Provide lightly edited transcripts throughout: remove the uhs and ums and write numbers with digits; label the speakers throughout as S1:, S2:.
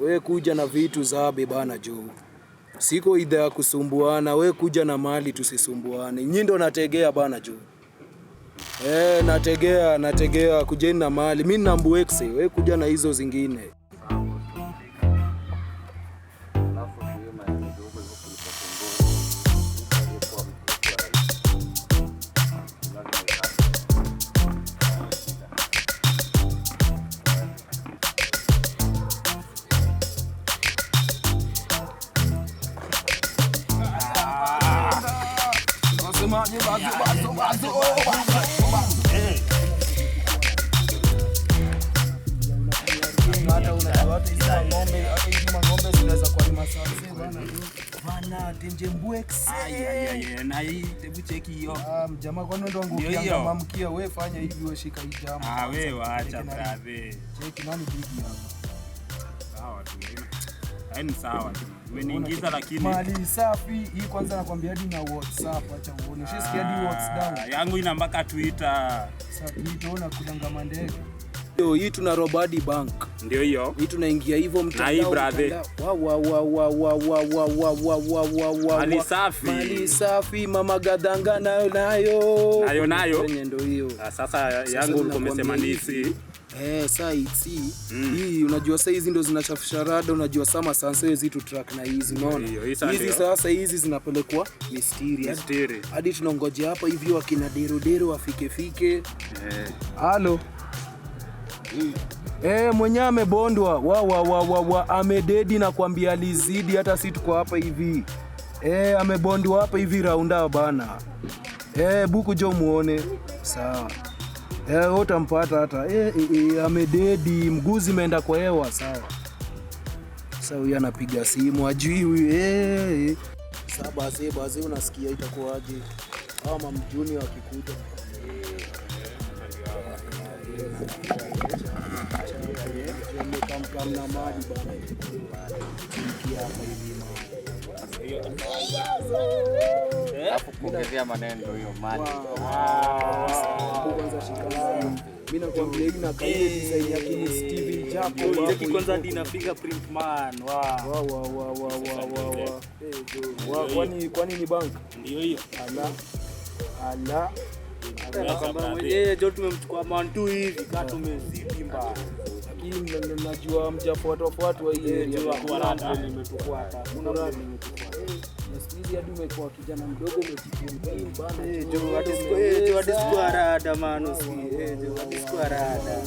S1: We kuja na vitu zabe bana jo. Siko idhaa kusumbuana, we kuja na mali tusisumbuane. Nyinyi ndo nategea bana jo. Nategea kujeni na mali. Mimi na mbuexe, we kuja na hizo zingine. Jamaa kwa ndo wangu ukianga mamkia wewe fanya hivi wewe shika hii jamaa.
S2: Wewe acha brother.
S1: Cheki nani bigi hapa.
S2: Sawa tu. Yaani sawa tu. Umeniingiza lakini
S1: mali safi hii kwanza nakwambia hadi na WhatsApp acha uone. Ushisikia hadi WhatsApp.
S2: Yangu ina mpaka Twitter.
S1: Sasa utaona kudanga mandege. Hii tuna Robadi Bank.
S2: Ndio hiyo.
S1: Hii tunaingia hivyo mtandao.
S2: Na hii brother.
S1: Mali safi mama gadanga nayo.
S2: Nayo.
S1: Ndio hiyo.
S2: Sasa yangu ulikuwa umesema nisi.
S1: Saa hii unajua saa hizi ndo zinachafisha rada, unajua sama sansa hizi tu track na hizi unaona. Hizi sasa hizi zinapelekwa mysterious. Hadi tunangoja hapa hivi wakina dero wafike. Halo. Mwenye amebondwa amededi na kwambia alizidi hata si tuko hapa hivi. Amebondwa hapa hivi raunda bana. Buku jo muone. Sawa. Utampata hata amededi mguzi imeenda kwa hewa sawa. Sasa huyu anapiga simu ajui huyu sasa basi unasikia itakuwaje? Kama mjuni wakikuja Kamna maji bana. Hapa hivi
S3: hapo kuongezea maneno hiyo mali.
S1: Kwanza shikana. Mimi nakwambia hii na kaile design yake ni Steve Japo.
S2: Cheki kwanza inapiga print man. Kwani ni bank? Ndio hiyo. Ala. Kama jo tumemchukua mantu hivi kama tumezidi mbaya.
S1: Lakini najua mjafuata hii ndio kwa rada
S2: nimetufuata.
S1: Murage nimetufuata. Nasikia hadi umekuwa kijana mdogo umechikimbia bana.
S2: Jo hadi sikuwa rada mano si. Jo hadi sikuwa rada.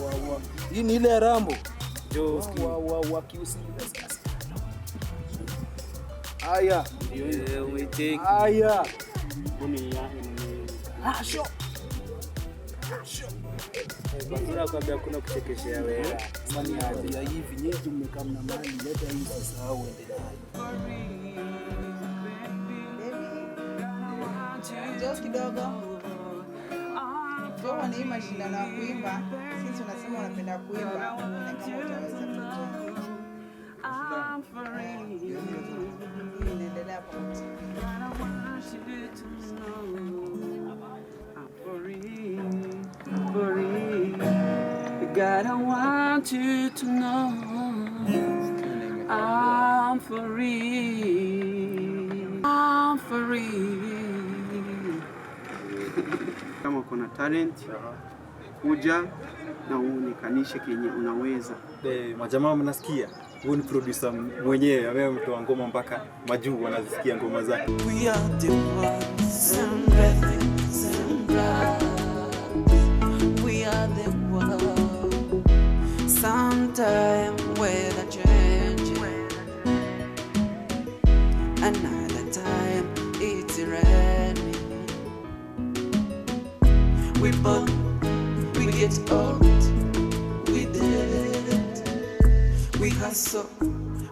S1: Hii ni ile Rambo.
S2: Jo
S1: wakiusi sasa. Haya
S2: ndio umecheki.
S1: Haya.
S2: Sho. Bora kwambia kuna kuchekeshea wewe.
S1: Mani ya hivi nyewe mmekaa na mali leta hii sasa au endelee.
S4: Just kidogo. Kwa ni mashindano ya kuimba, sisi tunasema unapenda kuimba na kama utaweza kutoa. Endelea hapo.
S5: God, I want you to know I'm for real. I'm for real.
S6: Kama kuna talent kuja na uonekanishe kenye unaweza.
S3: Majamaa mnasikia? Huyu ni producer mwenyewe ambaye ametoa ngoma mpaka majuu wanazisikia ngoma zake.
S5: We are the ones and blessings and God. We are the ones. Sometime weather change. Another time it's raining. We born, we get old, we dead. We hustle,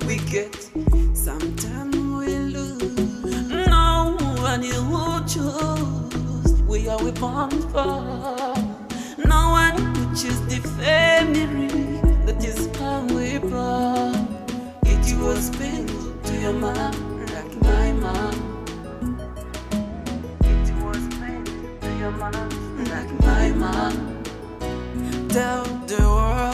S5: we get, sometimes we lose. No one who choose, we are born for. No one who choose the family, that is how we born. It was pain to your mom, like my mom. It was pain to your mom, like my mom. Tell the world,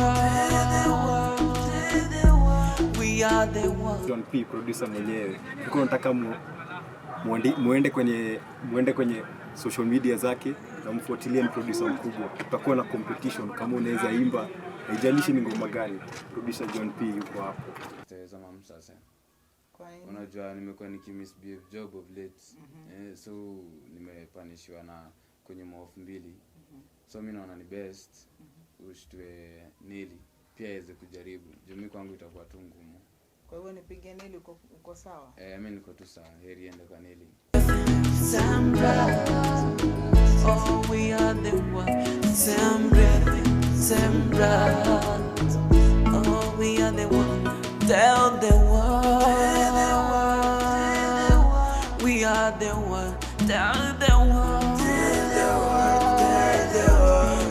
S5: we are the one.
S3: John P producer mwenyewe. Niko nataka muende kwenye social media zake na mfuatilie, ni producer mkubwa. Tutakuwa na competition kama unaweza imba, haijalishi ni ngoma gani. Producer John P yuko hapo.
S7: Sasa mama sasa.
S4: Kwa nini?
S7: Unajua nimekuwa nikimisbehave job of late. So nimepanishwa na kwenye off mbili. So mimi naona ni best ushtwe nili pia iweze kujaribu. Jumi kwangu itakuwa tu ngumu.
S4: Kwa hiyo nipige nili uko sawa?
S7: Mimi niko tu sawa. Heri ende kwa nili.
S5: Oh, we are the one. Sambra. Oh, we are the one. Tell the world. We are the one. Tell the world.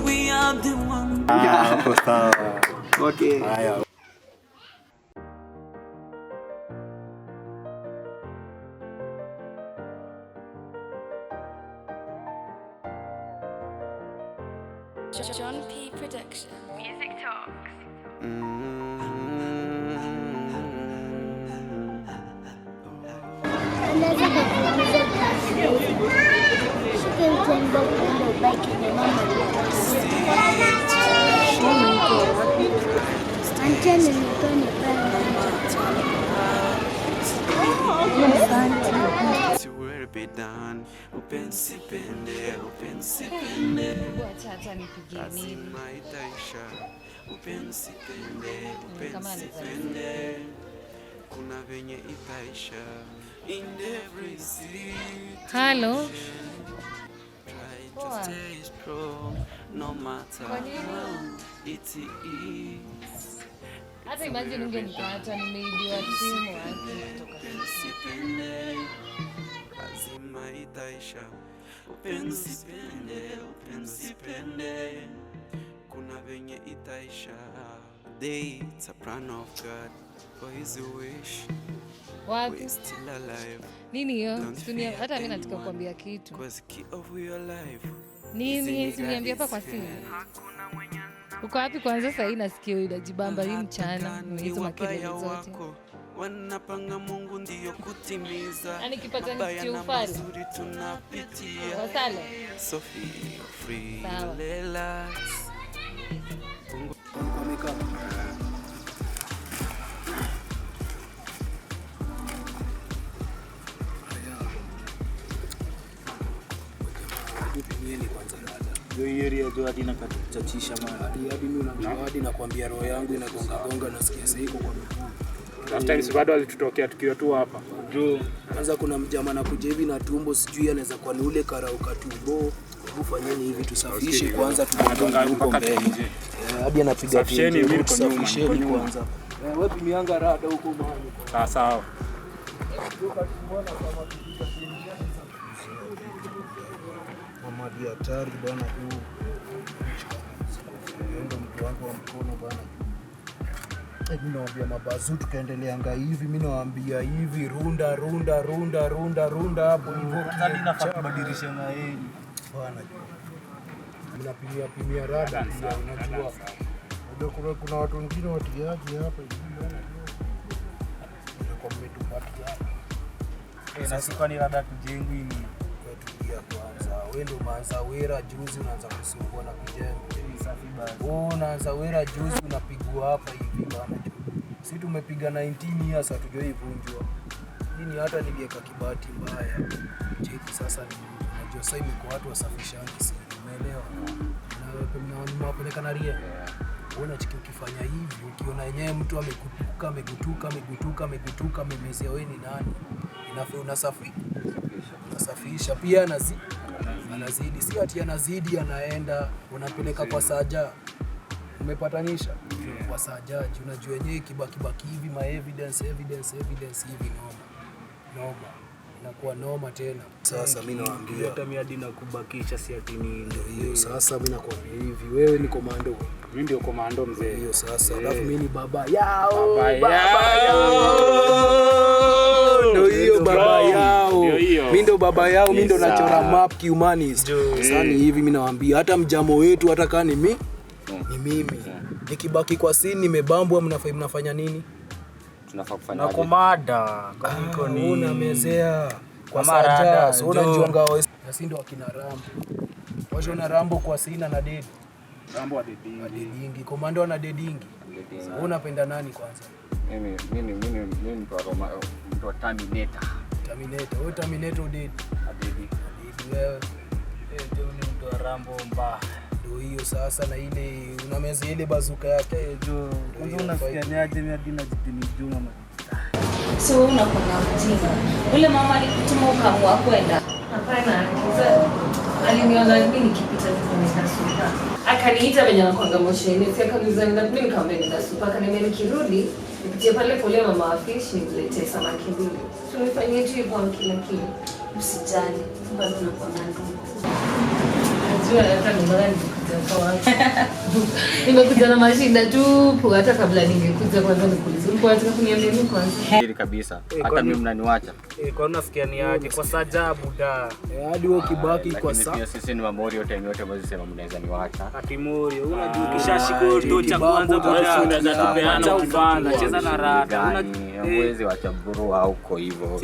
S5: We are the one.
S3: Hapo sawa.
S6: Okay.
S3: Haya.
S8: John P Production. Music Talks.
S5: Kuna venye itaisha in every city.
S9: Hello.
S5: Try to stay strong no matter how it is.
S9: Hata imagine ungenipata nimeibiwa simu wapi kutoka.
S5: Lazima itaisha. Upensipende. Kuna venye itaisha. Day it's a plan of God. For his wish.
S9: Wapi?
S5: We're still alive.
S9: Nini hiyo? Dunia hata mimi nataka kukuambia kitu.
S5: Cause key of your life.
S9: Nini niambia hapa kwa simu? Uko wapi kwanza sasa? Nasikia unajibamba hii mchana. Hizo makelele zote.
S5: Wanapanga Mungu ndio kutimiza.
S9: Ani kipata nikitia ufali.
S5: Tunapitia.
S9: Wasale.
S5: So feel free.
S9: Sawa.
S5: Relax.
S1: Hiyo area jo hadi nakachachisha mali. Hadi mimi hadi nakwambia roho yangu inagonga gonga, nasikia sasa iko kwa miguu.
S2: Last time si bado alitutokea tukiwa tu hapa.
S1: Jo, kwanza kuna mjamaa anakuja hivi na tumbo, sijui anaweza kuwa ni ule karauka tumbo. Hebu fanyeni hivi tusafishe kwanza, tunagonga huko mbele. Hadi anapiga
S2: Safisheni hivi
S1: tusafisheni kwanza. Wewe pimianga rada huko mahali.
S2: Sawa sawa.
S1: Mama dia hatari bwana tu. Ndio mtu wangu wa mkono bwana. Mimi naambia mabazu tukaendeleanga hivi, mimi naambia hivi runda hapo hivyo hadi nafaa kubadilisha na yeye bwana. Mnapimia rada pia, unajua. Ndio kuna watu wengine watiaji hapa hivi bwana. Kwa mmetupatia.
S2: Sasa kwa ni rada tujengwi ni
S1: tulia kwanza. Wewe ndio umeanza wera juzi, unaanza kusumbua na kujenga. Unaanza wera juzi unapigwa hapa hivi bwana. Sisi tumepiga 19 years hatujoi vunjwa. Nini hata nilieka kibati mbaya. Cheki sasa unajua sasa hivi kwa watu wasafishangi si umeelewa? Na nimewapeleka na ria. Unaona chiki ukifanya hivi ukiona yenyewe mtu amegutuka amemezea wewe ni nani? Inafaa unasafisha pia anazidi, si ati anazidi anaenda unapeleka kwa saja. Umepatanisha kwa sajaji, unajua yenyewe kibaki hivi ma evidence hivi noma inakuwa noma tena. Sasa mimi nawaambia
S2: hata miadi na kubakisha si ati ni ndio
S1: hiyo. Sasa mimi nakwambia hivi, wewe ni komando,
S2: mimi ndio komando mzee.
S1: Hiyo sasa alafu mimi ni baba yao. Ndio hiyo baba yao. Mimi ndio baba yao, mimi ndio nachora map kihumanist. Sasa ni hivi mimi nawaambia hata mjamo wetu hata kama ni mimi nikibaki kwa scene nimebambwa, mnafanya nini?
S10: tunafaa kufanya
S1: na komada kama iko ni unamezea kwa
S2: marada
S1: saja unajiunga wao si ndio akina Rambo washo na Rambo kwa sina na dedi
S2: Rambo wa dedingi
S1: komando na dedingi unapenda nani kwanza
S10: mimi mtu wa Terminator
S1: wewe Terminator dedi wewe
S2: ndio ni mtu wa Rambo mbaya.
S1: Ndio hiyo sasa, na ile unameza ile bazuka yake jo.
S2: Kwanza unasikia ni aje mimi hadi najitini juma mama.
S11: So unakuwa mjinga. Ule mama alikutuma ukaamua kwenda.
S9: Hapana, aliniona mimi nikipita kwenye supa. Akaniita venye anakuanga mosheni, si akaniuliza mimi nikamwambia nenda supa, akaniambia nikirudi nipitie pale kule mama wa fish niletee samaki mbili. Tulifanyia tu hivyo kila kitu.
S11: Usijali, bado tunakuwa na ndugu.
S9: Najua hata mbona nimekuja na mashida tu, hata kabla ningekuja kwanza nikuulize. Ulikuwa unataka kuniambia nini kwanza?
S10: Hili kabisa. Hata mimi mnaniacha.
S2: Kwa unasikia ni aje kwa sajabu da.
S1: Hadi wewe kibaki kwa sasa.
S10: Sisi ni mamori yote yote ambazo sema mnaweza niwacha.
S2: Atimori, unajua kishashiko tocha kwanza bora unaweza tupeana ukifanya cheza na rada.
S10: Mwezi wa chaburu huko hivyo.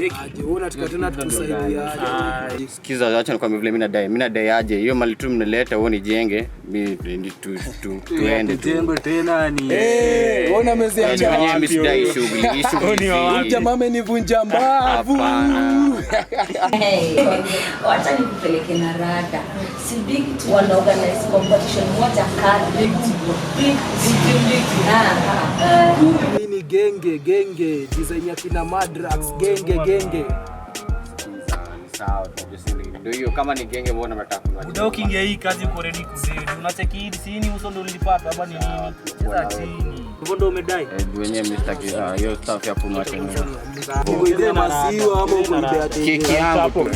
S1: Unataka tena tukusaidiaje?
S10: Sikiza, acha nikwambie vile mimi nadai aje. Hiyo mali tu mnaleta wewe nijenge, mimi tuende
S2: tu. Tena ni
S1: ona mezea
S10: wenyewe mimi sidai shughuli.
S1: Jamaa amenivunja mbavu.
S11: Wacha nikupeleke na rada. Si big tu wana organize competition moja kali. Big.
S1: Ni genge design ya kina Madrax genge.
S10: Sawa, ndio hiyo kama ni genge mbona mnataka kununua?
S2: Ndio kingia hii kazi uko ready kuzidi. Unacheki hii sini uso ndio nilipata hapa ni nini? Cheza chini. Hivyo ndio umedai.
S10: Wenyewe mistaki hiyo staff ya kununua tena.
S1: Uko ile masiwa ama uko ile
S10: keki yangu tu.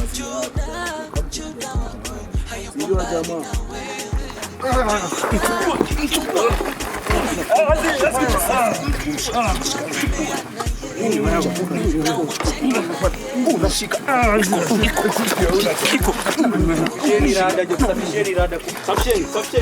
S1: Ndio jamaa. Unashika. Sheni rada je kusafisheni rada. Safisheni.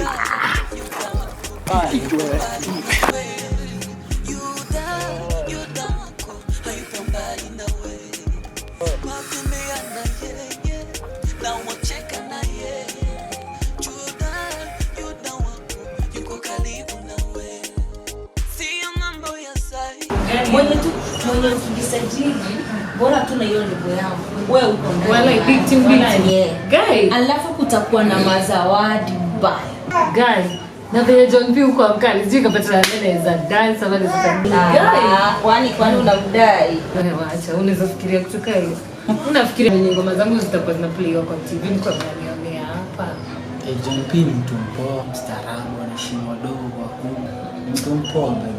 S11: Mwenye ukijisajili bora tu na hiyo level yangu. Wewe uko ndani.
S9: Wala victim. Guy,
S11: alafu kutakuwa na mazawadi mbaya.
S9: Guy, na vile John P uko mkali, sijui kapata nene za dance ama ni za
S11: Guy, kwani unamdai?
S9: Wewe acha, unaweza fikiria kutoka hiyo. Unafikiria venye ngoma zangu zitakuwa zinaplay kwa TV mko mnaniambia hapa.
S12: John P ni mtu mpoa, mstaarabu, anaheshimu wadogo wakubwa. Mtu mpoa mbele.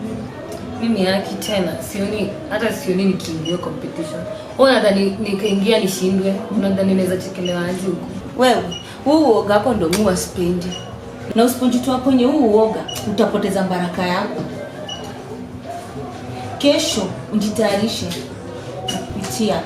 S9: Mimi haki tena, sioni nikiingia competition. Unadhani nikaingia nishindwe? Unadhani naweza chekelewa aje huko?
S11: Wewe, uoga hapo ndio mimi wasipendi. Na usipojitoa kwenye uoga, utapoteza baraka yako. Kesho ujitayarishe kupitia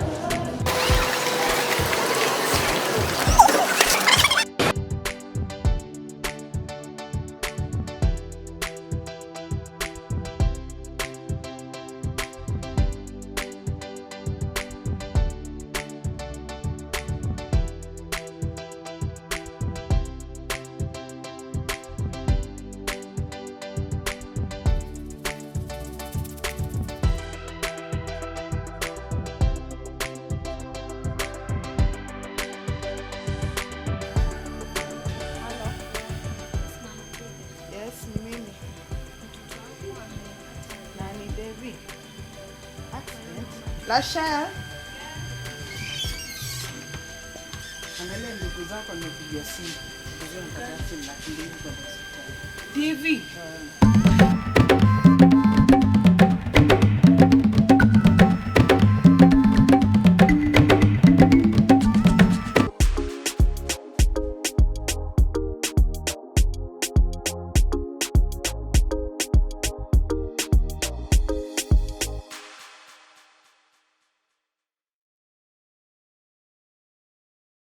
S4: Lasha. Angalia ndugu zako nimepigia simu. Ndio nikatafuta na kimbilio kwa hospitali. TV.